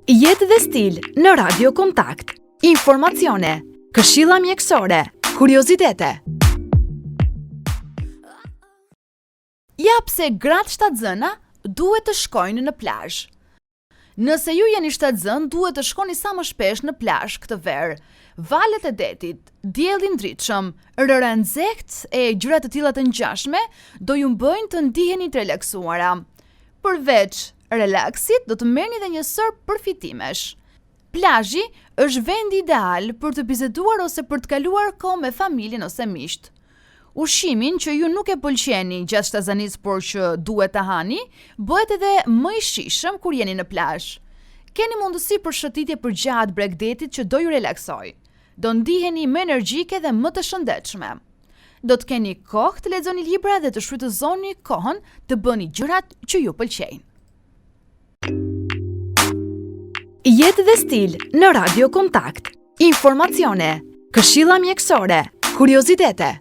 Jetë dhe stil në Radio Kontakt. Informacione, këshilla mjekësore, kuriozitete. Ja pse gratë shtatzëna duhet të shkojnë në plazh. Nëse ju jeni shtatzën, duhet të shkoni sa më shpesh në plazh këtë verë. Valet e detit, dielli ndritshëm, rëra nxehtë e gjëra të tilla të ngjashme do ju bëjnë të ndiheni të relaksuara. Përveç relaksit, do të merrni edhe një sër përfitimesh. Plazhi është vendi ideal për të biseduar ose për të kaluar kohë me familjen ose miqt. Ushqimin që ju nuk e pëlqeni gjatë shtazanisë por që duhet ta hani, bëhet edhe më i shijshëm kur jeni në plazh. Keni mundësi për shëtitje përgjatë bregdetit që do ju relaksoj. Do ndiheni më energjike dhe më të shëndetshme. Do të keni kohë të lexoni libra dhe të shfrytëzoni kohën të bëni gjërat që ju pëlqejnë. Jetë dhe stil në Radio Kontakt. Informacione, këshilla mjekësore, kuriozitete.